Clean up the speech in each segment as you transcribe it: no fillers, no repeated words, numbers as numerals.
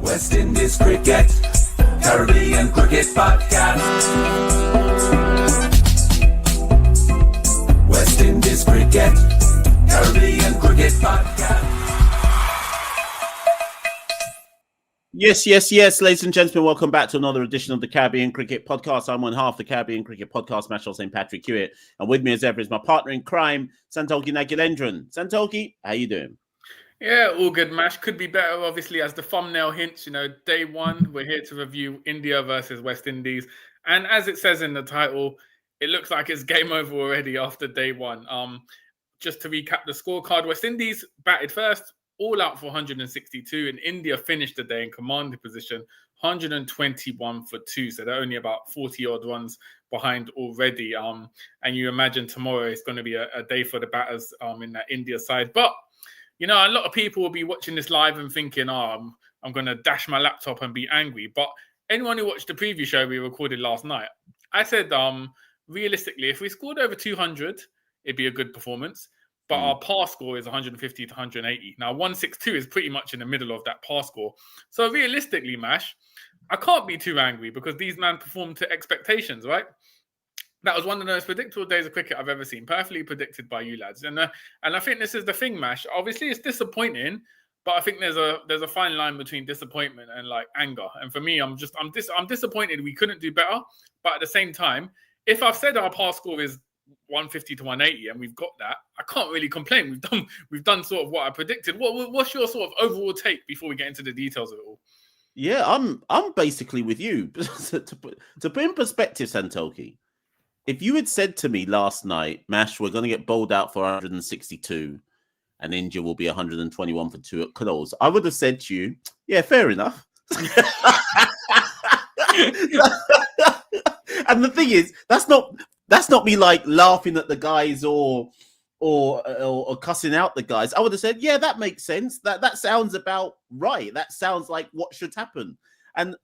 West Indies Cricket, Caribbean Cricket Podcast. West Indies Cricket, Caribbean Cricket Podcast. Yes, ladies and gentlemen, welcome back to another edition of the Caribbean Cricket Podcast. I'm one half the Caribbean Cricket Podcast, Mashal St. Patrick Hewitt, and with me as ever is my partner in crime, Santoki Nagulendran. Santoki, how you doing? Yeah, all good, Mash. Could be better, obviously, as the thumbnail hints. Day one, we're here to review India versus West Indies. And as it says in the title, it looks like it's game over already after day one. Just to recap the scorecard, West Indies batted first, all out for 162, and India finished the day in commanding position, 121 for 2. So they're only about 40-odd runs behind already. And you imagine tomorrow is going to be a day for the batters in that India side. But a lot of people will be watching this live and thinking, I'm going to dash my laptop and be angry. But anyone who watched the preview show we recorded last night, I said, realistically, if we scored over 200, it'd be a good performance. But our pass score is 150 to 180. Now, 162 is pretty much in the middle of that pass score. So realistically, Mash, I can't be too angry because these men performed to expectations, right? That was one of the most predictable days of cricket I've ever seen, perfectly predicted by you lads. And I think this is the thing, Mash. Obviously, it's disappointing, but I think there's a fine line between disappointment and like anger. And for me, I'm disappointed we couldn't do better. But at the same time, if I've said our pass score is 150 to 180 and we've got that, I can't really complain. We've done sort of what I predicted. What's your sort of overall take before we get into the details of it all? Yeah, I'm basically with you. to put in perspective, Santoki, if you had said to me last night, Mash, we're going to get bowled out for 162 and India will be 121 for 2 at close, I would have said to you, yeah, fair enough. And the thing is, that's not me like laughing at the guys or cussing out the guys. I would have said, yeah, that makes sense. That sounds about right. That sounds like what should happen. And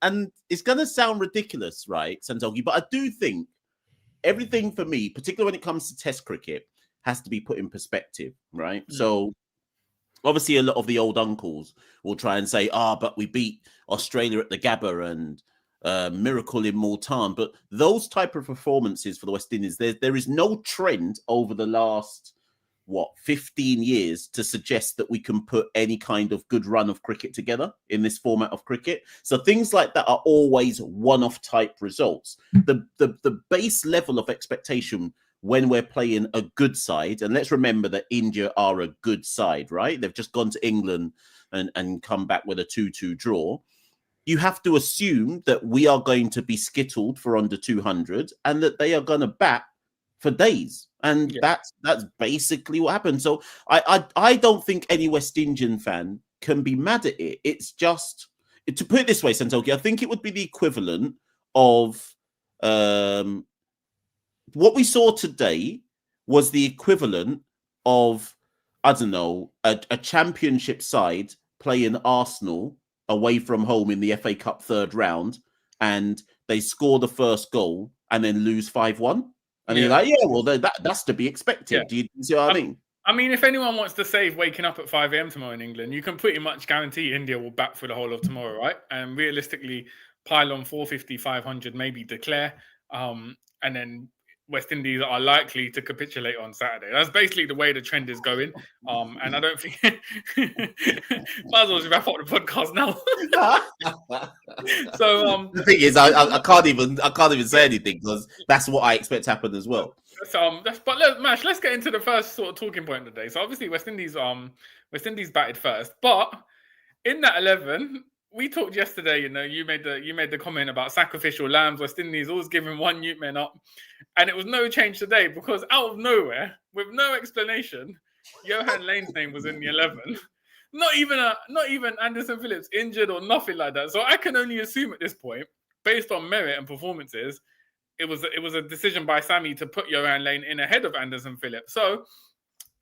it's going to sound ridiculous, right, Santoki? But I do think everything for me, particularly when it comes to Test cricket, has to be put in perspective, right? Mm. So obviously a lot of the old uncles will try and say, but we beat Australia at the Gabba and miracle in Multan. But those type of performances for the West Indies, there is no trend over the last 15 years to suggest that we can put any kind of good run of cricket together in this format of cricket. So things like that are always one-off type results. The base level of expectation when we're playing a good side, and let's remember that India are a good side, right? They've just gone to England and come back with a 2-2 draw. You have to assume that we are going to be skittled for under 200 and that they are going to bat for days. And that's basically what happened. So I don't think any West Indian fan can be mad at it. It's just, to put it this way, Santoki, I think it would be the equivalent of what we saw today was the equivalent of, I don't know, a championship side playing Arsenal away from home in the FA Cup third round, and they score the first goal and then lose 5-1. And you're like, yeah, well, that's to be expected. Yeah. Do you see what I mean? I mean, if anyone wants to save waking up at 5 a.m. tomorrow in England, you can pretty much guarantee India will bat for the whole of tomorrow, right? And realistically, pile on 450, 500, maybe declare. And then West Indies are likely to capitulate on Saturday. That's basically the way the trend is going. And I don't think might as well just wrap up the podcast now. So the thing is, I can't even say anything because that's what I expect to happen as well. But Mash, let's get into the first sort of talking point of the day. So obviously West Indies batted first, but in that 11. We talked yesterday, you made the comment about sacrificial lambs. West Indies always giving one Newt man up. And it was no change today because out of nowhere, with no explanation, Johan Lane's name was in the 11. Not even Anderson Phillips injured or nothing like that. So I can only assume at this point, based on merit and performances, it was a decision by Sammy to put Johan Lane in ahead of Anderson Phillips. So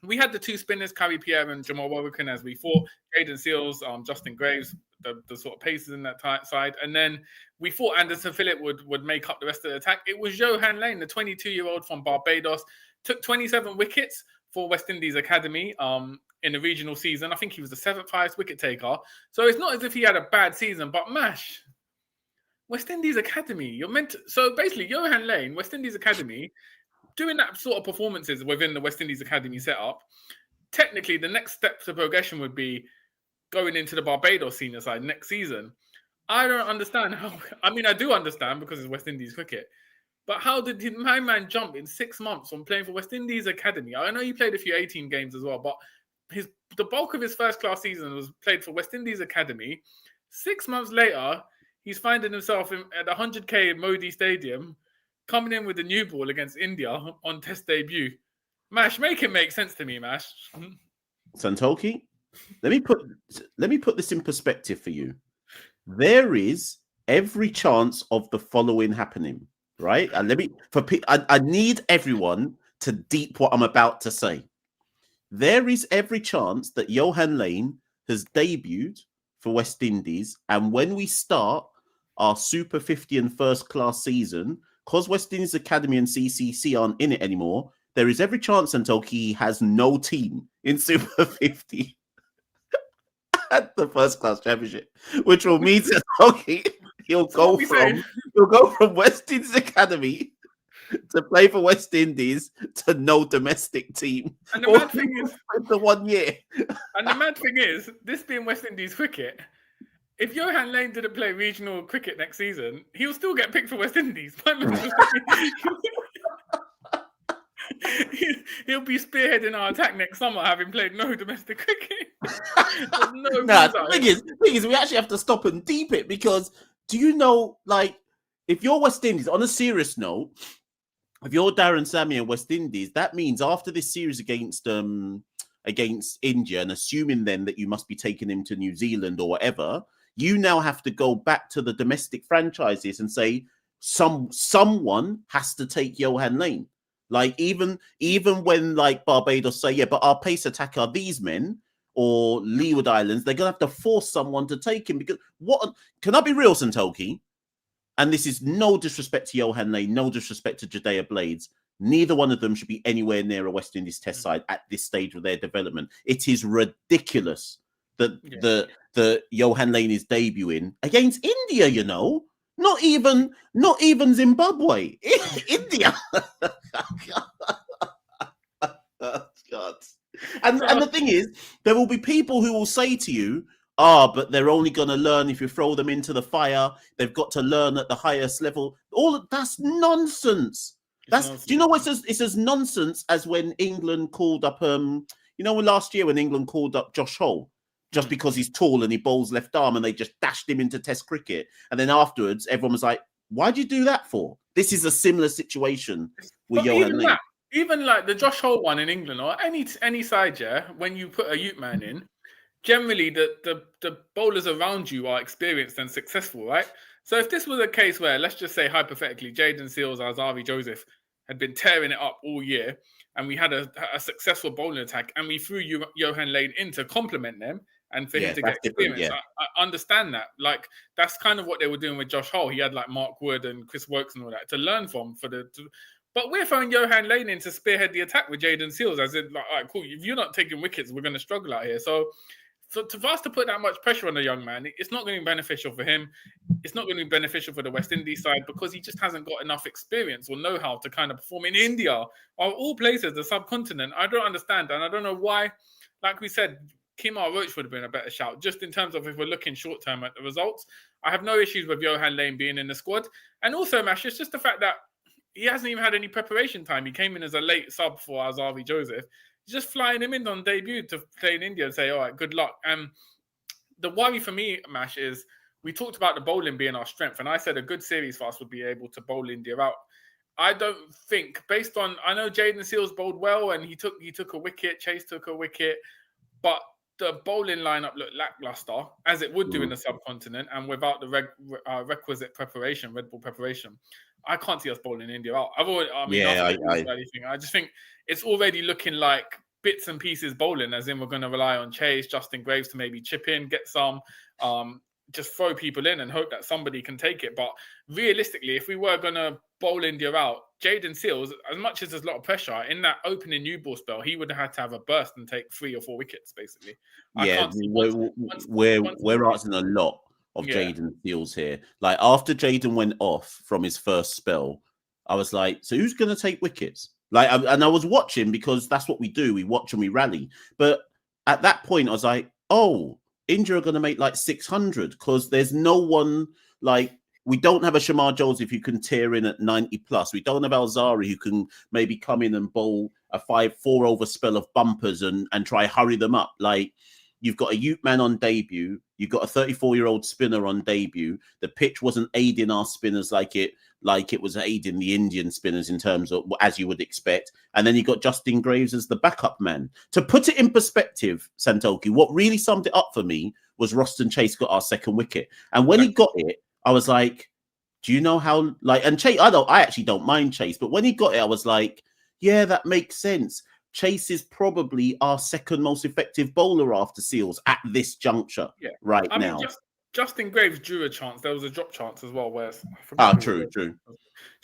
we had the two spinners, Carrie Pierre and Jamal Warwick, as we thought. Jaden Seals, Justin Graves, the sort of paces in that side. And then we thought Anderson Phillip would make up the rest of the attack. It was Johan Lane, the 22-year-old from Barbados, took 27 wickets, for West Indies Academy in the regional season. I think he was the 7th highest wicket taker. So it's not as if he had a bad season, but Mash, West Indies Academy, you're meant to... So basically, Johan Lane, West Indies Academy, doing that sort of performances within the West Indies Academy setup, technically the next step to progression would be going into the Barbados senior side next season. I don't understand how... I mean, I do understand because it's West Indies cricket. But how did my man jump in 6 months from playing for West Indies Academy? I know he played a few 18 games as well, but the bulk of his first-class season was played for West Indies Academy. 6 months later, he's finding himself at 100k Modi Stadium, coming in with the new ball against India on Test debut. Mash, make it make sense to me, Mash. Santoki, let me put this in perspective for you. There is every chance of the following happening, right? And I need everyone to deep what I'm about to say. There is every chance that Johan Lane has debuted for West Indies, and when we start our Super 50 and first class season, because West Indies Academy and CCC aren't in it anymore, there is every chance Santoki has no team in Super 50 at the first class championship, which will mean Santoki he'll go from West Indies Academy to play for West Indies to no domestic team. And the mad thing is, the 1 year. And the mad thing is, this being West Indies cricket, if Johan Lane didn't play regional cricket next season, he'll still get picked for West Indies. He'll be spearheading our attack next summer, having played no domestic cricket. The thing is, we actually have to stop and deep it, because do you know, like, if you're West Indies, on a serious note, if you're Darren Sammy and West Indies, that means after this series against India, and assuming then that you must be taking him to New Zealand or whatever, you now have to go back to the domestic franchises and say someone has to take Johan Lane. Like even when like Barbados say, yeah, but our pace attack are these men, or Leeward Islands, they're gonna have to force someone to take him, because what can I be real, Santoki? And this is no disrespect to Johan Lane, no disrespect to Jadea Blades. Neither one of them should be anywhere near a West Indies Test side at this stage of their development. It is ridiculous that the Johan Lane is debuting against India. You know, not even Zimbabwe, India. God. And the thing is, there will be people who will say to you, but they're only going to learn if you throw them into the fire. They've got to learn at the highest level. That's nonsense. Do you know what it's as nonsense as when England called up, last year when England called up Josh Hole, just because he's tall and he bowls left arm, and they just dashed him into Test cricket. And then afterwards, everyone was like, why'd you do that for? This is a similar situation with Johan Lane. Even like the Josh Hole one in England, or any side, when you put a Ute man in, generally the bowlers around you are experienced and successful, right? So if this was a case where, let's just say hypothetically, Jaden Seals, Azari Joseph had been tearing it up all year, and we had a successful bowling attack, and we threw Johan Lane in to complement them and for him to get experience, I understand that. Like, that's kind of what they were doing with Josh Hole. He had like Mark Wood and Chris Wokes and all that to learn from but we're throwing Johan Lane in to spearhead the attack with Jaden Seals, as in, like, all right, cool, if you're not taking wickets, we're going to struggle out here. So for us to put that much pressure on the young man, it's not going to be beneficial for him. It's not going to be beneficial for the West Indies side, because he just hasn't got enough experience or know-how to kind of perform in India, of all places, the subcontinent. I don't understand, and I don't know why. Like we said, Kemar Roach would have been a better shout, just in terms of if we're looking short-term at the results. I have no issues with Johan Lane being in the squad. And also, Mash, it's just the fact that he hasn't even had any preparation time. He came in as a late sub for Azari Joseph. Just flying him in on debut to play in India and say, all right, good luck. The worry for me, Mash, is we talked about the bowling being our strength, and I said a good series for us would be able to bowl India out. I don't think, based on, I know Jaden Seals bowled well, and he took a wicket, Chase took a wicket, but the bowling lineup looked lackluster, as it would do in the subcontinent, and without the requisite preparation, Red Bull preparation. I can't see us bowling India out. I just think it's already looking like bits and pieces bowling, as in we're going to rely on Chase, Justin Graves to maybe chip in, get some. just throw people in and hope that somebody can take it. But realistically, if we were going to bowl India out, Jaden Seals, as much as there's a lot of pressure, in that opening new ball spell, he would have had to have a burst and take 3 or 4 wickets, basically. I can't see we're asking a lot of Jaden Seals here. Like, after Jaden went off from his first spell, I was like, so who's going to take wickets? Like, and I was watching, because that's what we do. We watch and we rally. But at that point, I was like, oh, India are going to make like 600, because there's no one, like, we don't have a Shamar Joseph who can tear in at 90 plus. We don't have Alzari who can maybe come in and bowl a 5-4 over spell of bumpers and try hurry them up. Like, you've got a Ute man on debut. You've got a 34-year-old spinner on debut. The pitch wasn't aiding our spinners like it was aiding the Indian spinners in terms of, as you would expect. And then you got Justin Graves as the backup man. To put it in perspective, Santoki, what really summed it up for me was Roston Chase got our second wicket. And when he got it, I was like, do you know how, like, and Chase, I actually don't mind Chase, but when he got it, I was like, yeah, that makes sense. Chase is probably our second most effective bowler after Seals at this juncture now. Justin Graves drew a chance. There was a drop chance as well. True.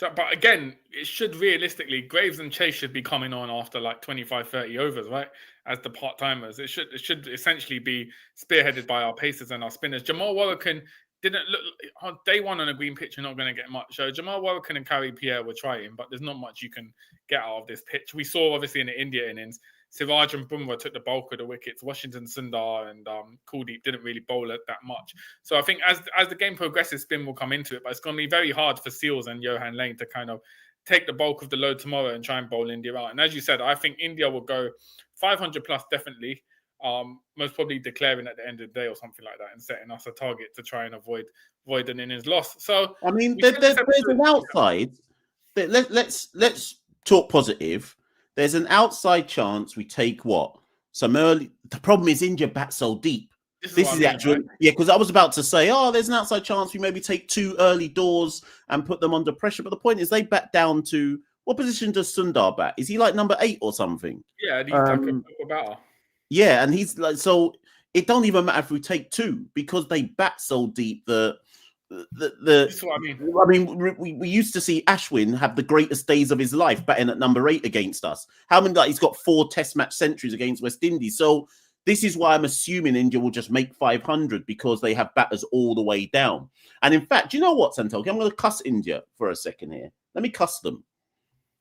But again, it should realistically, Graves and Chase should be coming on after like 25, 30 overs, right? As the part-timers. It should essentially be spearheaded by our pacers and our spinners. Jamal Warrican didn't look on day one on a green pitch. You're not going to get much. So Jamal Warrican and Kari Pierre were trying, but there's not much you can get out of this pitch. We saw obviously in the India innings, Siraj and Bumrah took the bulk of the wickets. Washington Sundar and Kuldeep didn't really bowl it that much. So I think as the game progresses, spin will come into it, but it's going to be very hard for Seals and Johan Lane to kind of take the bulk of the load tomorrow and try and bowl India out. And as you said, I think India will go 500 plus definitely. Most probably declaring at the end of the day or something like that and setting us a target to try and avoid an innings loss. So I mean, there's an outside. Let's talk positive. There's an outside chance we take some early. The problem is India bat so deep. This is the actual, right? Yeah, because I was about to say, there's an outside chance we maybe take 2 early doors and put them under pressure. But the point is, they bat down to, what position does Sundar bat? Is he like number 8 or something? Yeah, he's like a batter. Yeah, and he's like, so it don't even matter if we take 2, because they bat so deep that That's what I mean. I mean, we used to see Ashwin have the greatest days of his life batting at number 8 against us. How many? Like, he's got 4 Test match centuries against West Indies. So this is why I'm assuming India will just make 500, because they have batters all the way down. And in fact, do you know what, Santoki? I'm going to cuss India for a second here. Let me cuss them.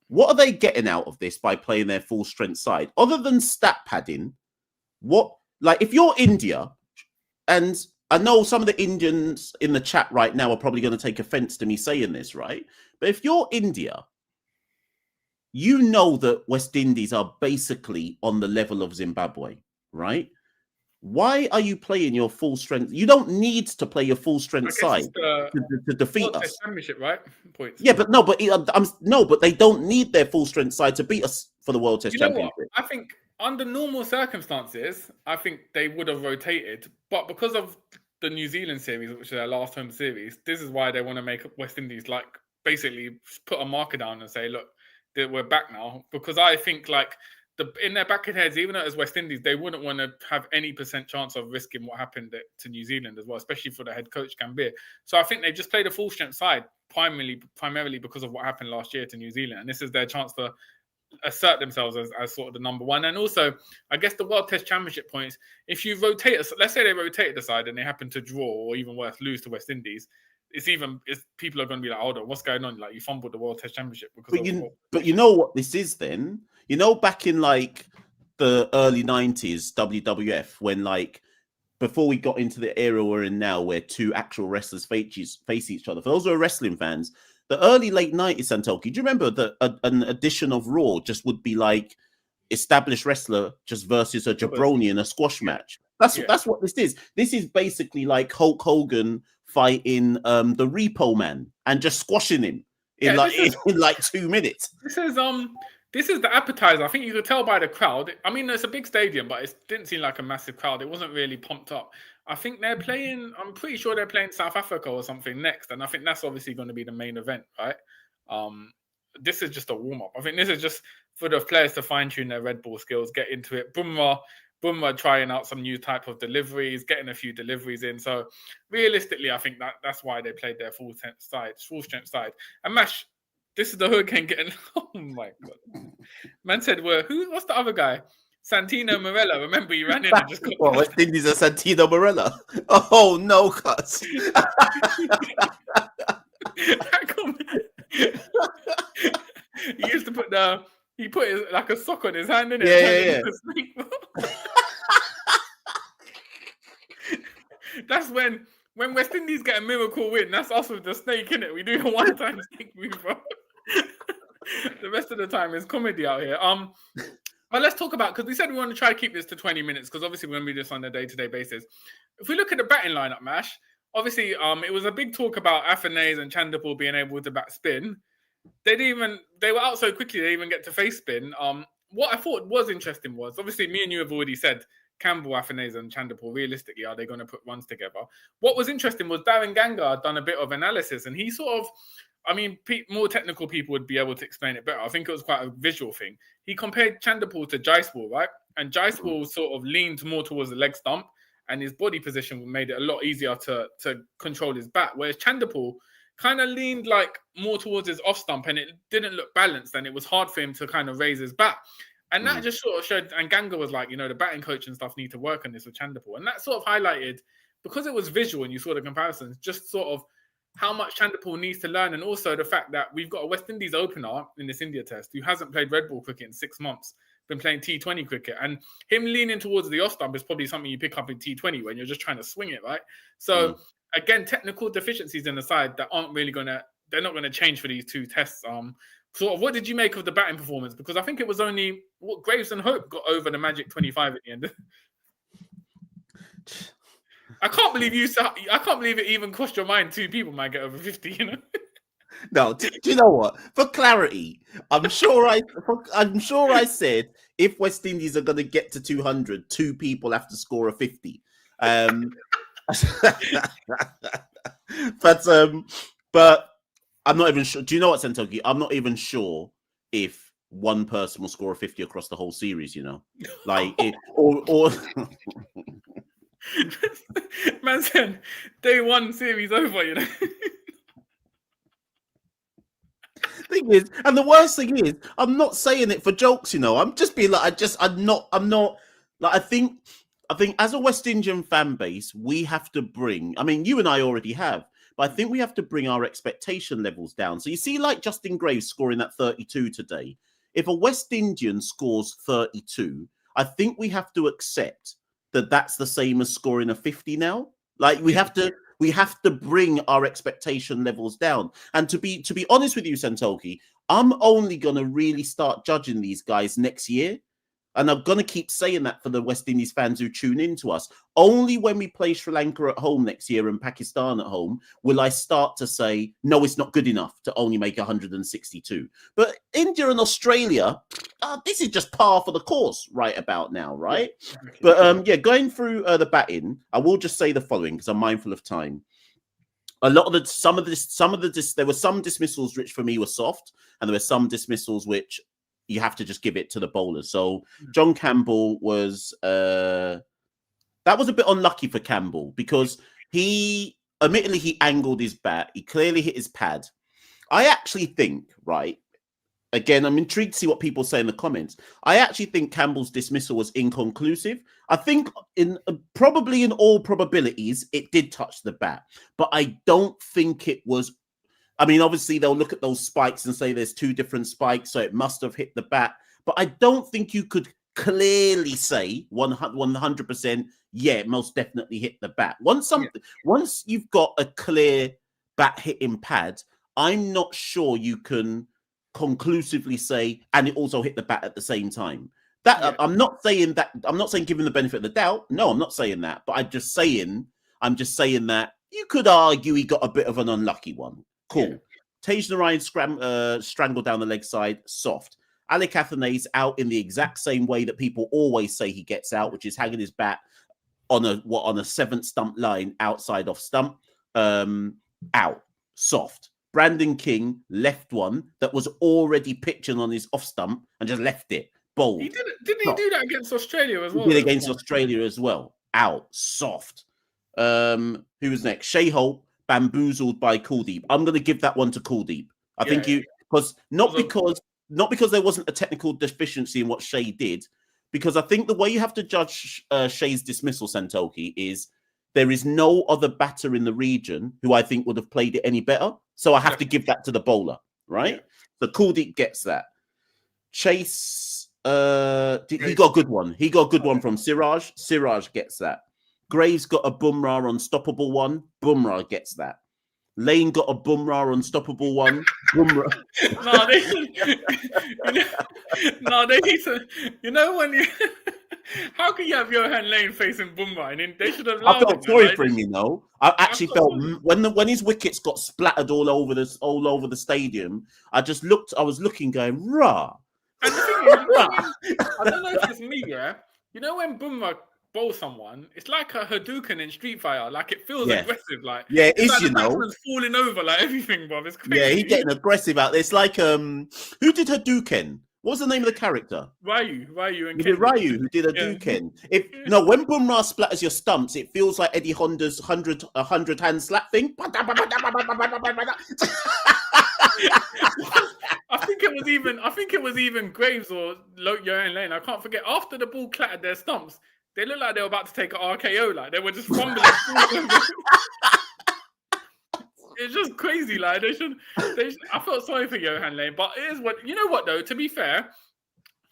What are they getting out of this by playing their full strength side, other than stat padding? What, like, if you're India, and I know some of the Indians in the chat right now are probably going to take offense to me saying this, right? But if you're India, you know that West Indies are basically on the level of Zimbabwe, right? Why are you playing your full strength? You don't need to play your full strength side to defeat us. Championship, right? Points. Yeah, but but they don't need their full strength side to beat us for the World Test Championship. I think under normal circumstances, I think they would have rotated, but because of the New Zealand series, which is their last home series, this is why they want to make West Indies like basically put a marker down and say, look, we're back now. Because I think like in their back of heads, even though it's West Indies, they wouldn't want to have any % chance of risking what happened to New Zealand as well, especially for the head coach Gambhir. So I think they've just played a full strength side primarily because of what happened last year to New Zealand, and this is their chance to assert themselves as sort of the number one. And also, I guess the World Test Championship points, if you rotate, let's say they rotate the side and they happen to draw or even worse, lose to West Indies, people are going to be like, hold on, what's going on? Like, you fumbled the World Test Championship. But you know what this is then? You know, back in like the early 90s WWF, when like, before we got into the era we're in now, where 2 actual wrestlers face each other. For those who are wrestling fans, the early late 90s, Santoki, do you remember that an edition of Raw just would be like established wrestler just versus a jabroni in a squash match? That's what this is. This is basically like Hulk Hogan fighting the Repo Man and just squashing him in like 2 minutes. This is the appetizer. I think you could tell by the crowd. I mean, it's a big stadium, but it didn't seem like a massive crowd. It wasn't really pumped up. I think I'm pretty sure they're playing South Africa or something next. And I think that's obviously going to be the main event, right? This is just a warm-up. I think this is just for the players to fine-tune their red ball skills, get into it. Bumrah Bumrah trying out some new type of deliveries, getting a few deliveries in. So realistically, I think that's why they played their full strength side. And Mash, this is the hurricane getting. Oh my god, man said, what's the other guy? Santino Morella. Remember, he ran in and just got. Well, West Indies are Santino Morella. Oh no, cuts. He used to put he put his, like a sock on his hand, innit? Yeah. That's when West Indies get a miracle win. That's us with the snake, innit? We do a one-time snake move, bro. The rest of the time is comedy out here. But let's talk about, because we said we want to try to keep this to 20 minutes, because obviously we're going to do this on a day-to-day basis. If we look at the batting lineup, Mash, obviously it was a big talk about Afanase and Chanderpaul being able to bat spin. They were out so quickly they didn't even get to face spin. What I thought was interesting was, obviously me and you have already said Campbell, Afanase and Chanderpaul, realistically, are they going to put runs together? What was interesting was Darren Ganga had done a bit of analysis, and he sort of, I mean, more technical people would be able to explain it better. I think it was quite a visual thing. He compared Chanderpaul to Jaiswal, right? And Jaiswal sort of leaned more towards the leg stump, and his body position made it a lot easier to control his bat. Whereas Chanderpaul kind of leaned like more towards his off stump, and it didn't look balanced, and it was hard for him to kind of raise his bat. And that just sort of showed, and Ganga was like, the batting coach and stuff need to work on this with Chanderpaul. And that sort of highlighted, because it was visual and you saw the comparisons, just sort of how much Chanderpaul needs to learn, and also the fact that we've got a West Indies opener in this India test who hasn't played red ball cricket in 6 months, been playing T20 cricket, and him leaning towards the off stump is probably something you pick up in T20 when you're just trying to swing it, right? So again, technical deficiencies in the side that aren't really they're not gonna change for these two tests. Sort of, what did you make of the batting performance? Because I think it was only Graves and Hope got over the magic 25 at the end. I can't believe it even crossed your mind 2 people might get over 50. No, do you know what? For clarity, I'm sure I said if West Indies are going to get to 200, 2 people have to score a 50. But I'm not even sure. Do you know what, Santoki? I'm not even sure if one person will score a 50 across the whole series. Or man said day 1 series over. Thing is, and the worst thing is, I'm not saying it for jokes. I'm just being like, I'm not like, I think as a West Indian fan base, we have to bring. I mean, you and I already have. But I think we have to bring our expectation levels down. So you see, like Justin Graves scoring that 32 today. If a West Indian scores 32, I think we have to accept that that's the same as scoring a 50 now. Like we have to bring our expectation levels down. And to be honest with you, Santoki, I'm only going to really start judging these guys next year. And I'm going to keep saying that for the West Indies fans who tune in to us. Only when we play Sri Lanka at home next year and Pakistan at home will I start to say, no, it's not good enough to only make 162. But India and Australia, this is just par for the course right about now, right? But going through the batting, I will just say the following because I'm mindful of time. There were some dismissals which for me were soft, and there were some dismissals which you have to just give it to the bowlers. So John Campbell was that was a bit unlucky for Campbell because he angled his bat. He clearly hit his pad. I actually think, right, again, I'm intrigued to see what people say in the comments. I actually think Campbell's dismissal was inconclusive. I think probably in all probabilities, it did touch the bat, but I don't think it was. I mean, obviously, they'll look at those spikes and say there's 2 different spikes, so it must have hit the bat. But I don't think you could clearly say 100%, yeah, it most definitely hit the bat. Once you've got a clear bat hitting pad, I'm not sure you can conclusively say, and it also hit the bat at the same time. I'm not saying giving the benefit of the doubt. No, I'm not saying that. But I'm just saying that you could argue he got a bit of an unlucky one. Cool. Yeah. Tej Narayan strangled down the leg side, soft. Alec Afanase out in the exact same way that people always say he gets out, which is hanging his bat on a 7th stump line outside off stump. Out. Soft. Brandon King left one that was already pitching on his off stump and just left it. bold. He didn't he do that against Australia as well? He did against Australia as well. Out, soft. Who was next? Shea Holt, bamboozled by Kuldeep. I'm going to give that one to Kuldeep. I think because not because there wasn't a technical deficiency in what Shea did, because I think the way you have to judge Shea's dismissal, Santoki, is there is no other batter in the region who I think would have played it any better. So I have to give that to the bowler, right? Yeah. So Kuldeep gets that. Chase, he got a good one. He got a good one from Siraj. Siraj gets that. Graves got a Bumrah unstoppable one. Bumrah gets that. Lane got a Bumrah unstoppable one. Bumrah. They need to. You know when you. How can you have Johan Lane facing Bumrah? And they should have. I felt sorry for him, you know. I actually felt when his wickets got splattered all over the stadium. I was looking, going rah. And the thing is, I don't know if it's me, yeah. You know when Bumrah bowls someone, it's like a Hadouken in Street Fighter. Like it feels aggressive. Like it is, like you the know. batsman's falling over, like everything, bro. It's crazy. Yeah, he's getting aggressive out there. It's like who did Hadouken? What was the name of the character? Ryu, and Ryu who did Hadouken. When Bumrah splatters your stumps, it feels like Eddie Honda's 100 hand slap thing. I think it was even Graves or Johan Lane. I can't forget. After the ball clattered their stumps, they looked like they were about to take an RKO. Like they were just fumbling. It's just crazy. Like I felt sorry for Johan Lane, but it is what you know. What though? To be fair,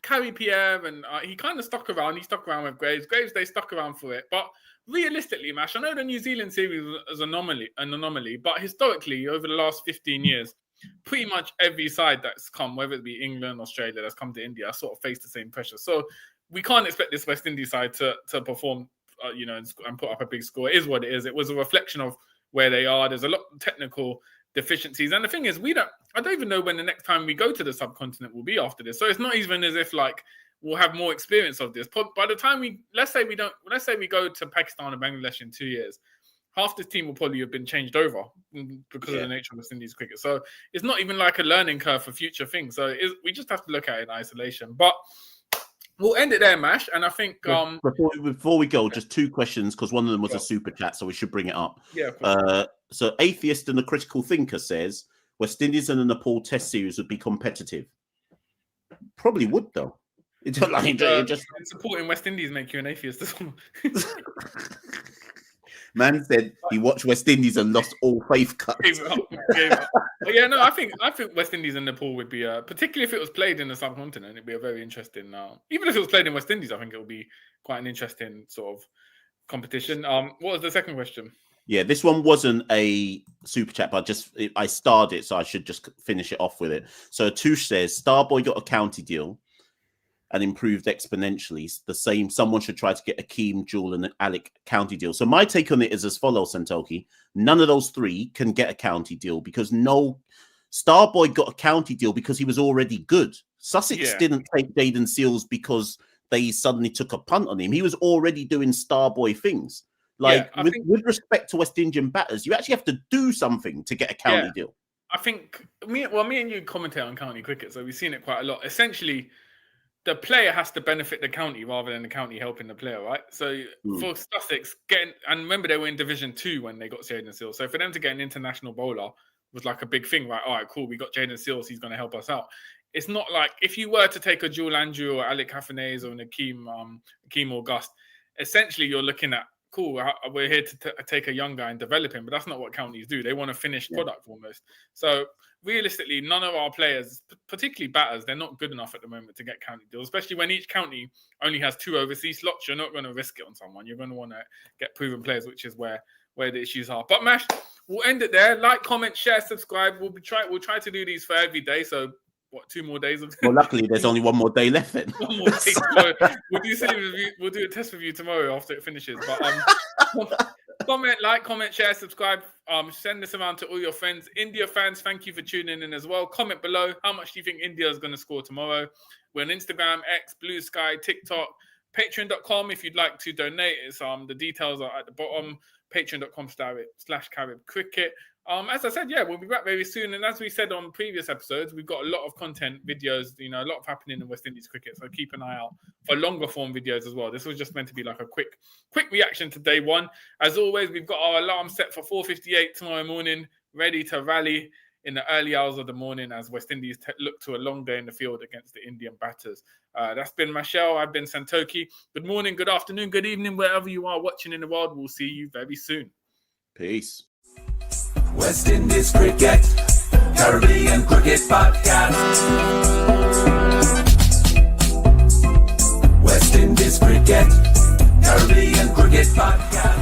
Carrie Pierre and he kind of stuck around. He stuck around with Graves. They stuck around for it, but. Realistically, Mash, I know the New Zealand series was an anomaly, but historically, over the last 15 years, pretty much every side that's come, whether it be England, Australia, that's come to India, sort of faced the same pressure. So we can't expect this West Indies side to perform, and put up a big score. It is what it is. It was a reflection of where they are. There's a lot of technical deficiencies, and the thing is, I don't even know when the next time we go to the subcontinent will be after this. So it's not even as if like. We'll have more experience of this. By the time let's say we go to Pakistan and Bangladesh in 2 years, half this team will probably have been changed over because of the nature of West Indies cricket. So it's not even like a learning curve for future things. So we just have to look at it in isolation. But we'll end it there, Mash. And I think before we go, just two questions because one of them was a super chat, so we should bring it up. Yeah. So Atheist and the Critical Thinker says West Indies and the Nepal Test series would be competitive. Probably would though. It's like just supporting West Indies make you an atheist as well. Man said he watched West Indies and lost all faith cuts. Gave up. But yeah, no, I think West Indies and Nepal would be particularly if it was played in the subcontinent, it'd be a very interesting. Even if it was played in West Indies, I think it would be quite an interesting sort of competition. What was the second question? Yeah, this one wasn't a super chat, but I starred it, so I should just finish it off with it. So Touche says Starboy got a county deal and improved exponentially. The same, someone should try to get Akeem, Jewel, and Alec county deal. So my take on it is as follows, Santoki. None of those three can get a county deal because Starboy got a county deal because he was already good. Sussex didn't take Jayden Seales because they suddenly took a punt on him. He was already doing Starboy things. With respect to West Indian batters, you actually have to do something to get a county deal. I think me and you commentate on county cricket, so we've seen it quite a lot. Essentially, the player has to benefit the county rather than the county helping the player, right? So for Sussex, and remember they were in Division 2 when they got Jayden Seales. So for them to get an international bowler was like a big thing, right? All right, cool, we got Jayden Seales, he's going to help us out. It's not like if you were to take a Jewel Andrew or Alec Hafanez or an Akeem or Gust, essentially you're looking at, cool, we're here to take a young guy and develop him, but that's not what counties do. They want a finished product almost. So realistically, none of our players, particularly batters, they're not good enough at the moment to get county deals, especially when each county only has 2 overseas slots. You're not going to risk it on someone. You're going to want to get proven players, which is where the issues are. But Mash, we'll end it there. Like, comment, share, subscribe. We'll try to do these for every day. So 2 more days of well, luckily there's only one more day left then. One more day tomorrow. We'll do a test review tomorrow after it finishes. But comment, share, subscribe. Send this around to all your friends. India fans, thank you for tuning in as well. Comment below, how much do you think India is going to score tomorrow? We're on Instagram, X, Blue Sky, TikTok, patreon.com if you'd like to donate. It's the details are at the bottom. patreon.com/Carib Cricket. As I said, yeah, we'll be back very soon. And as we said on previous episodes, we've got a lot of content, videos, a lot of happening in West Indies cricket. So keep an eye out for longer form videos as well. This was just meant to be like a quick reaction to day one. As always, we've got our alarm set for 4:58 tomorrow morning, ready to rally in the early hours of the morning as West Indies look to a long day in the field against the Indian batters. That's been Michelle. I've been Santoki. Good morning, good afternoon, good evening, wherever you are watching in the world. We'll see you very soon. Peace. West Indies Cricket, Caribbean Cricket Podcast. West Indies Cricket, Caribbean Cricket Podcast.